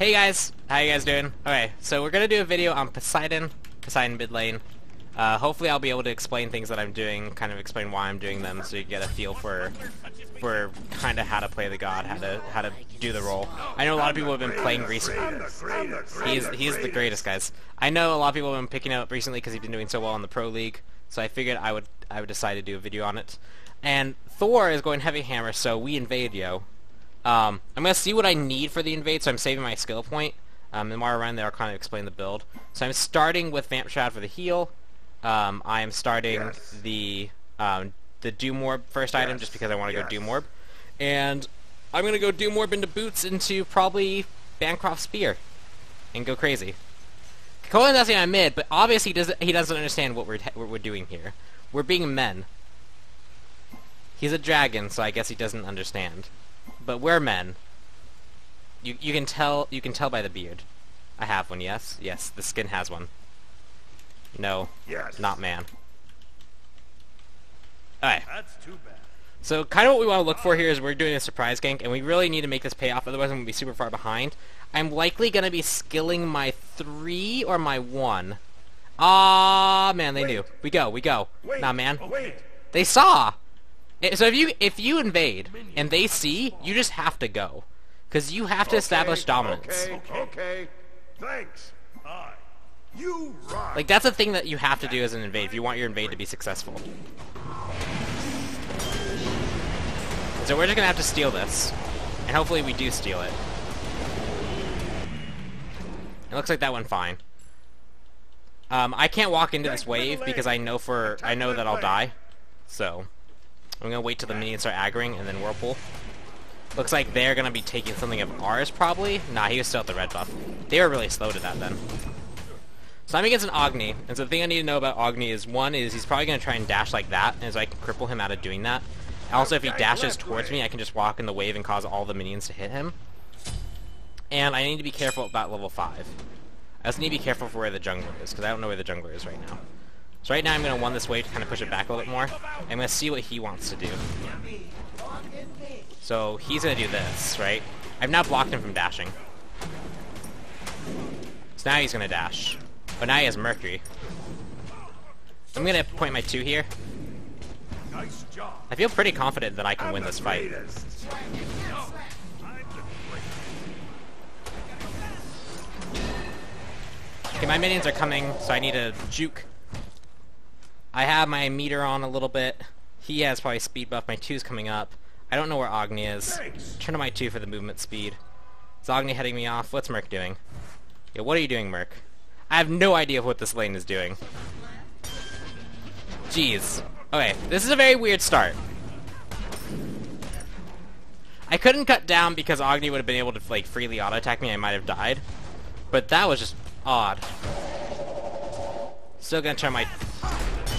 Hey guys, how you guys doing? Okay, so we're gonna do a video on Poseidon mid lane. Hopefully I'll be able to explain things that I'm doing, kind of explain why I'm doing them, so you get a feel for kind of how to play the god, how to do the role. I know a lot of people have been playing recently. He's the greatest, guys. I know a lot of people have been picking him up recently because he's been doing so well in the Pro League, so I figured I would decide to do a video on it. And Thor is going heavy hammer, so we invade, yo. I'm gonna see what I need for the invade, so I'm saving my skill point. And while we're around there, I'll kind of explain the build. So I'm starting with Vamp Shroud for the heal. I am starting the Doom Orb first item just because I want to go Doom Orb. And I'm gonna go Doom Orb into boots into probably Bancroft Spear and go crazy. Colin doesn't have mid, but obviously he doesn't understand what we're doing here. We're being men. He's a dragon, so I guess he doesn't understand. But we're men. You can tell by the beard. I have one, yes? Yes, the skin has one. No. Yes. Not man. Alright. That's too bad. So kind of what we want to look for here is we're doing a surprise gank, and we really need to make this pay off, otherwise I'm going to be super far behind. I'm likely going to be skilling my 3 or my 1. Ah, man, they knew. We go. Nah, man. They saw! So if you invade and they see, you just have to go, because you have to establish dominance. Okay. Thanks. You rock. Like that's a thing that you have to do as an invade if you want your invade to be successful. So we're just gonna have to steal this, and hopefully we do steal it. It looks like that went fine. I can't walk into this wave because I know that I'll die, so I'm gonna wait till the minions start aggroing and then whirlpool. Looks like they're gonna be taking something of ours probably. Nah, he was still at the red buff. They were really slow to that then. So I'm against an Agni, and so the thing I need to know about Agni is, one is he's probably gonna try and dash like that, and so I can cripple him out of doing that. Also, if he dashes towards me, I can just walk in the wave and cause all the minions to hit him. And I need to be careful about level 5. I also need to be careful for where the jungler is, because I don't know where the jungler is right now. So right now I'm going to 1 this wave to kind of push it back a little bit more. I'm going to see what he wants to do. So he's going to do this, right? I've now blocked him from dashing. So now he's going to dash. But now he has Mercury. I'm going to point my 2 here. I feel pretty confident that I can win this fight. Okay, my minions are coming, so I need a juke. I have my meter on a little bit. He has probably speed buff. My 2's coming up. I don't know where Agni is. Turn to my 2 for the movement speed. Is Agni heading me off? What's Merc doing? Yeah, what are you doing, Merc? I have no idea what this lane is doing. Jeez. Okay, this is a very weird start. I couldn't cut down because Agni would have been able to like freely auto-attack me. I might have died. But that was just odd. Still gonna turn my...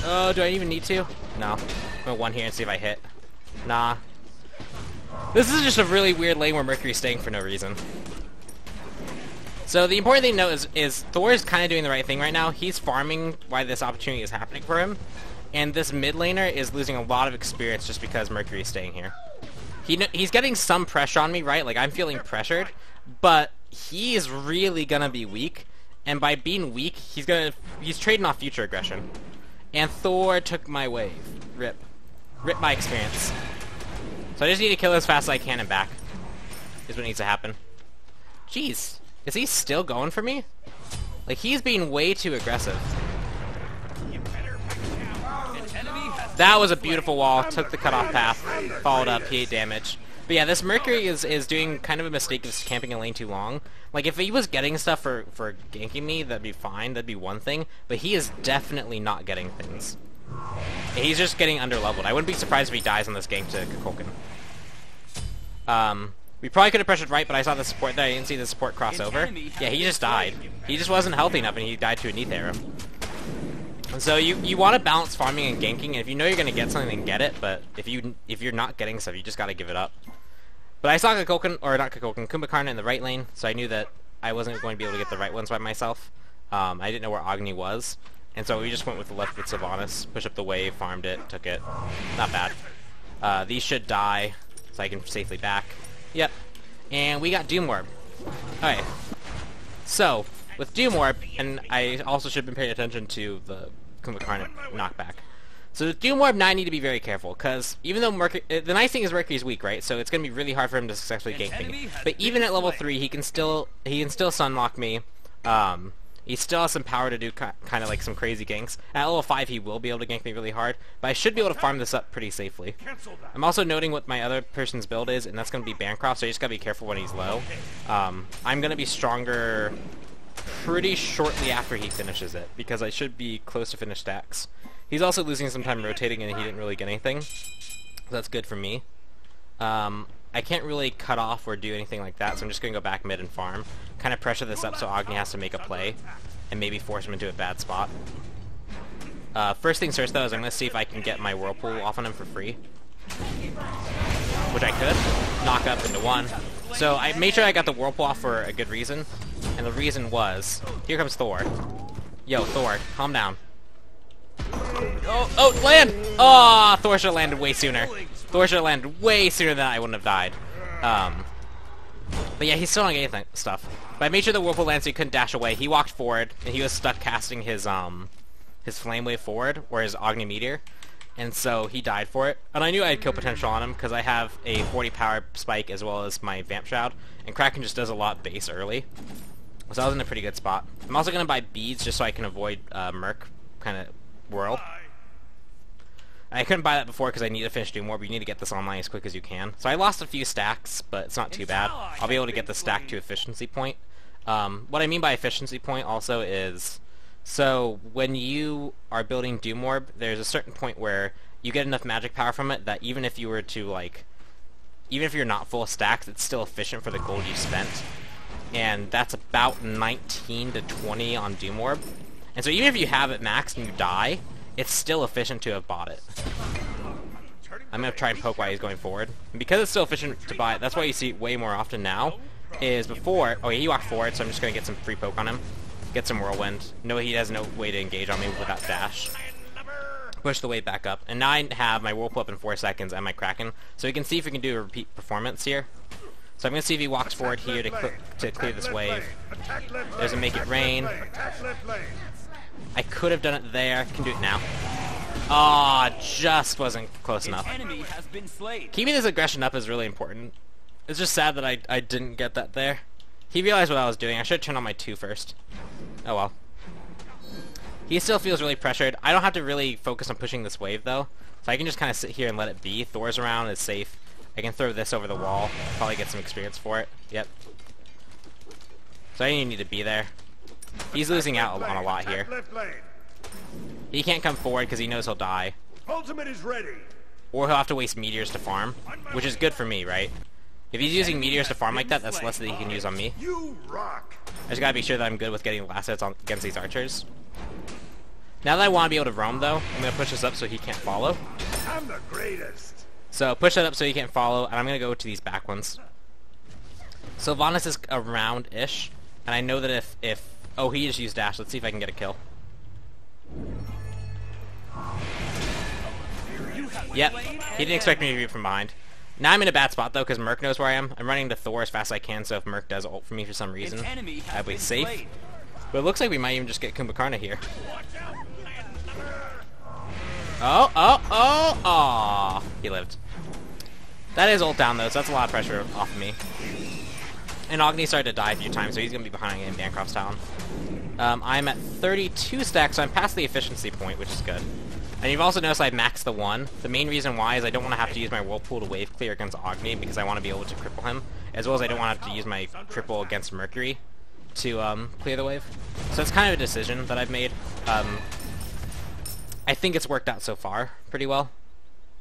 Oh, do I even need to? No. I'm gonna 1 here and see if I hit. Nah. This is just a really weird lane where Mercury's staying for no reason. So the important thing to note is Thor is kind of doing the right thing right now. He's farming why this opportunity is happening for him. And this mid laner is losing a lot of experience just because Mercury is staying here. He's getting some pressure on me, right? Like, I'm feeling pressured. But he is really gonna be weak. And by being weak, he's trading off future aggression. And Thor took my wave. Rip. Rip my experience. So I just need to kill as fast as I can and back. Is what needs to happen. Jeez. Is he still going for me? Like, he's being way too aggressive. That was a beautiful wall. Took the cutoff path. Followed up. He ate damage. But yeah, this Mercury is doing kind of a mistake of camping a lane too long. Like, if he was getting stuff for ganking me, that'd be fine. That'd be one thing. But he is definitely not getting things. He's just getting underleveled. I wouldn't be surprised if he dies on this gank to Kukulkan. We probably could have pressured right, but I saw the support there. I didn't see the support cross over. Yeah, he just died. He just wasn't healthy enough, and he died to a Neath arrow. And so you want to balance farming and ganking, and if you know you're going to get something, then get it. But if you're not getting stuff, you just got to give it up. But I saw Kumbhakarna in the right lane, so I knew that I wasn't going to be able to get the right ones by myself. I didn't know where Agni was, and so we just went with the left with Sylvanas, push up the wave, farmed it, took it. Not bad. These should die, so I can safely back. Yep. And we got Doom Orb. Alright. So, with Doom Orb, and I also should have been paying attention to the Kumbhakarna knockback. So with Doom Orb, now I need to be very careful, because even though Mercury... the nice thing is Mercury's weak, right? So it's going to be really hard for him to successfully gank me. But even at level 3, he can still Sunlock me. He still has some power to do kind of like some crazy ganks. At level 5, he will be able to gank me really hard, but I should be able to farm this up pretty safely. I'm also noting what my other person's build is, and that's going to be Bancroft, so you just got to be careful when he's low. I'm going to be stronger pretty shortly after he finishes it, because I should be close to finished stacks. He's also losing some time rotating, and he didn't really get anything, so that's good for me. I can't really cut off or do anything like that, so I'm just going to go back mid and farm. Kind of pressure this up so Agni has to make a play, and maybe force him into a bad spot. First things first, though, is I'm going to see if I can get my Whirlpool off on him for free. Which I could. Knock up into one. So I made sure I got the Whirlpool off for a good reason, and the reason was... Here comes Thor. Yo, Thor, calm down. Oh, land! Oh, Thor should have landed way sooner. Thor should have landed way sooner than I wouldn't have died. But yeah, he's still not getting anything stuff. But I made sure the Whirlpool landed so he couldn't dash away. He walked forward, and he was stuck casting his Flame Wave forward, or his Agni Meteor. And so he died for it. And I knew I had kill potential on him, because I have a 40 power spike as well as my Vamp Shroud. And Kraken just does a lot base early. So I was in a pretty good spot. I'm also going to buy beads just so I can avoid Merc kind of whirl. I couldn't buy that before because I need to finish Doom Orb, but you need to get this online as quick as you can. So I lost a few stacks, but it's not too bad. I'll be able to get the stack to efficiency point. What I mean by efficiency point also is, so when you are building Doom Orb, there's a certain point where you get enough magic power from it that even if you were to, like, even if you're not full stacks, it's still efficient for the gold you spent. And that's about 19 to 20 on Doom Orb. And so even if you have it maxed and you die, it's still efficient to have bought it. I'm going to try and poke while he's going forward. And because it's still efficient to buy it, that's why you see it way more often now, is before... Oh, yeah, he walked forward, so I'm just going to get some free poke on him. Get some Whirlwind. No, he has no way to engage on me without dash. Push the wave back up. And now I have my Whirlpool up in 4 seconds and my Kraken. So we can see if we can do a repeat performance here. So I'm going to see if he walks forward here to clear this wave. There's a Make It Rain. I could have done it there. I can do it now. Aw, just wasn't close enough. Keeping this aggression up is really important. It's just sad that I didn't get that there. He realized what I was doing. I should have turned on my 2 first. Oh well. He still feels really pressured. I don't have to really focus on pushing this wave, though. So I can just kind of sit here and let it be. Thor's around, it's safe. I can throw this over the wall. Probably get some experience for it. Yep. So I didn't even need to be there. He's losing out on a lot here. He can't come forward because he knows he'll die. Ultimate is ready. Or he'll have to waste meteors to farm, which is good for me, right? If he's using meteors to farm like that, that's less that he can use on me. You rock. I just gotta be sure that I'm good with getting last hits against these archers. Now that I want to be able to roam, though, I'm gonna push this up so he can't follow. I'm the greatest. So push that up so he can't follow, and I'm gonna go to these back ones. Sylvanas is around-ish, and I know that if oh, he just used dash. Let's see if I can get a kill. Yep, he didn't expect me to be from behind. Now I'm in a bad spot, though, because Merc knows where I am. I'm running to Thor as fast as I can, so if Merc does ult for me for some reason, I'll be safe. But it looks like we might even just get Kumbhakarna here. Oh! He lived. That is ult down, though, so that's a lot of pressure off of me. And Agni started to die a few times, so he's going to be behind in Bancroft's Town. I'm at 32 stacks, so I'm past the efficiency point, which is good. And you've also noticed I've maxed the 1. The main reason why is I don't want to have to use my Whirlpool to wave clear against Agni, because I want to be able to cripple him, as well as I don't want to have to use my cripple against Mercury to clear the wave. So it's kind of a decision that I've made. I think it's worked out so far pretty well,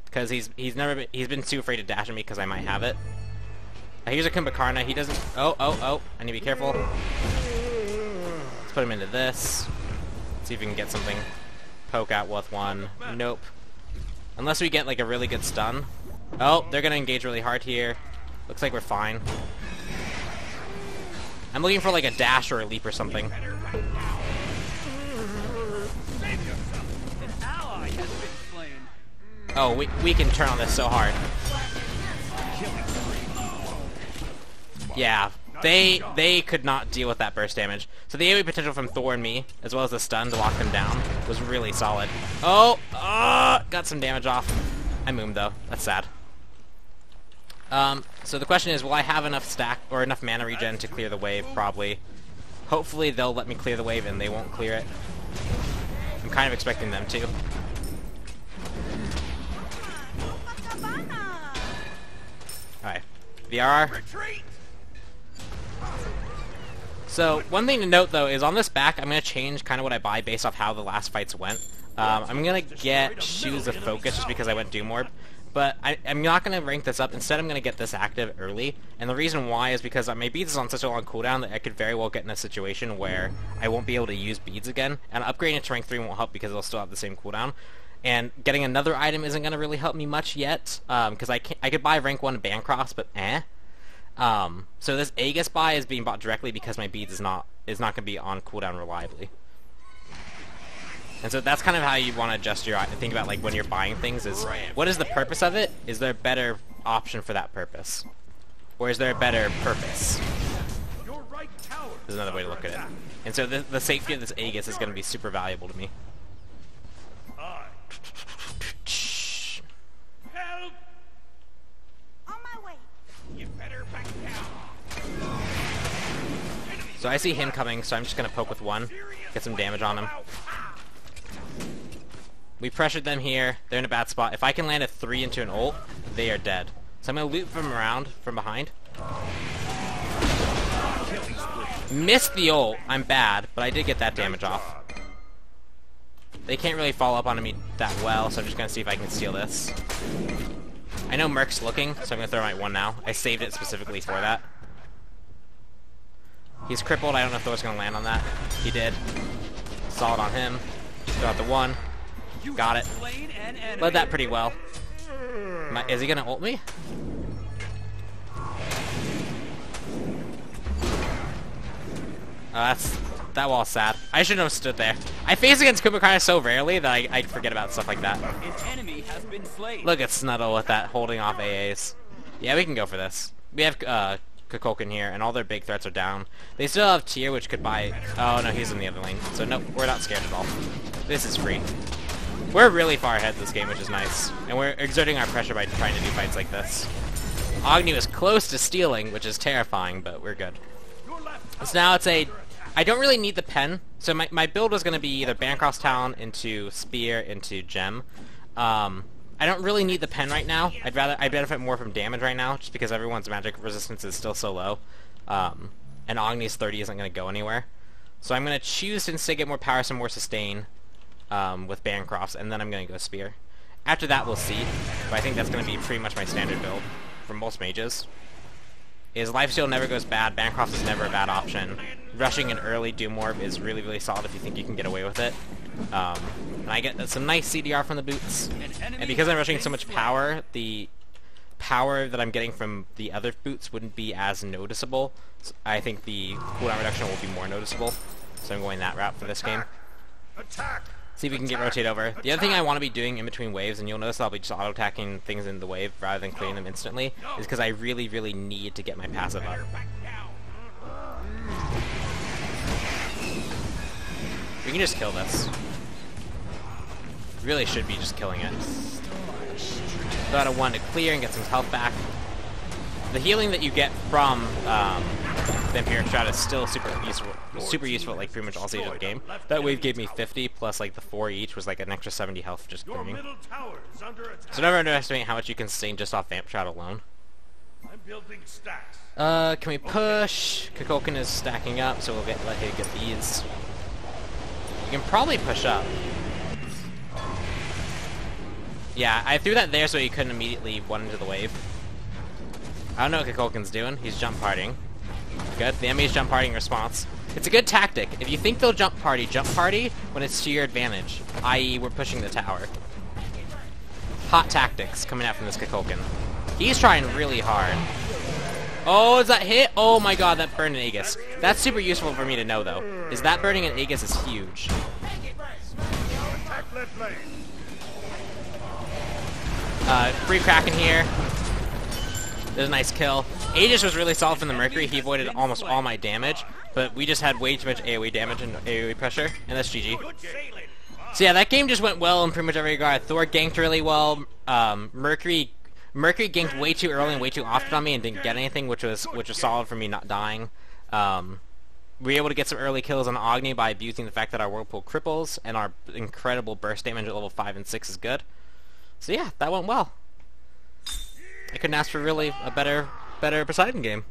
because he's been too afraid to dash at me because I might have it. Here's a Kumbhakarna. He doesn't... Oh. I need to be careful. Let's put him into this. See if we can get something. Poke out with one. Nope. Unless we get, like, a really good stun. Oh, they're going to engage really hard here. Looks like we're fine. I'm looking for, like, a dash or a leap or something. Oh, we can turn on this so hard. Yeah, They could not deal with that burst damage. So the AoE potential from Thor and me, as well as the stun to lock them down, was really solid. Oh! Got some damage off. I moomed though. That's sad. So the question is, will I have enough stack or enough mana regen to clear the wave? Probably. Hopefully they'll let me clear the wave and they won't clear it. I'm kind of expecting them to. Alright. VRR. So, one thing to note though is on this back, I'm going to change kind of what I buy based off how the last fights went. I'm going to get Shoes of Focus just because I went Doom Orb. But I'm not going to rank this up. Instead, I'm going to get this active early. And the reason why is because my beads is on such a long cooldown that I could very well get in a situation where I won't be able to use beads again. And upgrading it to rank 3 won't help because it'll still have the same cooldown. And getting another item isn't going to really help me much yet. Because I could buy rank 1 Bancross, but eh. So this Aegis buy is being bought directly because my beads is not going to be on cooldown reliably. And so that's kind of how you want to adjust your think about like when you're buying things is what is the purpose of it? Is there a better option for that purpose? Or is there a better purpose? There's another way to look at it. And so the safety of this Aegis is going to be super valuable to me. Help! On my way. You better back down. So I see him coming, so I'm just going to poke with 1, get some damage on him. We pressured them here. They're in a bad spot. If I can land a 3 into an ult, they are dead. So I'm going to loop from around, from behind. Missed the ult. I'm bad, but I did get that damage off. They can't really follow up on me that well, so I'm just going to see if I can steal this. I know Merc's looking, so I'm going to throw my 1 now. I saved it specifically for that. He's crippled. I don't know if Thor's going to land on that. He did. Solid on him. Throw out the 1. Got it. Led that pretty well. Is he gonna ult me? That wall's sad. I shouldn't have stood there. I face against Kumakaya so rarely that I forget about stuff like that. Look at Snuddle with that holding off AAs. Yeah, we can go for this. We have Kukulkan here, and all their big threats are down. They still have Tyr, which could buy... Oh, no, he's in the other lane. So, no, we're not scared at all. This is free. We're really far ahead this game, which is nice. And we're exerting our pressure by trying to do fights like this. Agni was close to stealing, which is terrifying, but we're good. So now it's a... I don't really need the pen. So my build was going to be either Bancross Talon into Spear into Gem. I don't really need the pen right now. I benefit more from damage right now, just because everyone's magic resistance is still so low. And Agni's 30 isn't going to go anywhere. So I'm going to choose to instead get more power, some more sustain. With Bancrofts, and then I'm going to go Spear. After that, we'll see. But I think that's going to be pretty much my standard build for most mages. Is Lifesteal never goes bad, Bancroft is never a bad option. Rushing an early Doom Orb is really, really solid if you think you can get away with it. And I get some nice CDR from the boots. And because I'm rushing so much power, the power that I'm getting from the other boots wouldn't be as noticeable. So I think the cooldown reduction will be more noticeable. So I'm going that route for this game. Attack! See if we can get rotate over. The other thing I want to be doing in between waves, and you'll notice I'll be just auto-attacking things in the wave rather than clearing them instantly, is because I really, really need to get my passive up. We can just kill this. Really should be just killing it. Throw out a 1 to clear and get some health back. The healing that you get from Vampiric Shroud is still super useful like pretty much all stages of the game. That wave gave me 50 plus like the 4 each was like an extra 70 health just clearing. So never underestimate how much you can sustain just off Vamp Shroud alone. I'm building stacks. Can we push? Kukulkan is stacking up, so we'll let him get these. You can probably push up. Yeah, I threw that there so he couldn't immediately one into the wave. I don't know what Kukulkan's doing. He's jump partying. Good. The enemy's jump partying response. It's a good tactic. If you think they'll jump party when it's to your advantage. I.e., we're pushing the tower. Hot tactics coming out from this Kukulkan. He's trying really hard. Oh, is that hit? Oh my god, that burned an Aegis. That's super useful for me to know, though. Is that burning an Aegis is huge. Attack left lane. Free Kraken here. There's a nice kill. Aegis was really solid from the Mercury. He avoided almost all my damage, but we just had way too much AoE damage and AoE pressure, and that's GG. So yeah, that game just went well in pretty much every regard. Thor ganked really well. Mercury ganked way too early and way too often on me and didn't get anything, which was solid for me not dying. We were able to get some early kills on Agni by abusing the fact that our Whirlpool cripples and our incredible burst damage at level 5 and 6 is good. So yeah, that went well. I couldn't ask for really a better Poseidon game.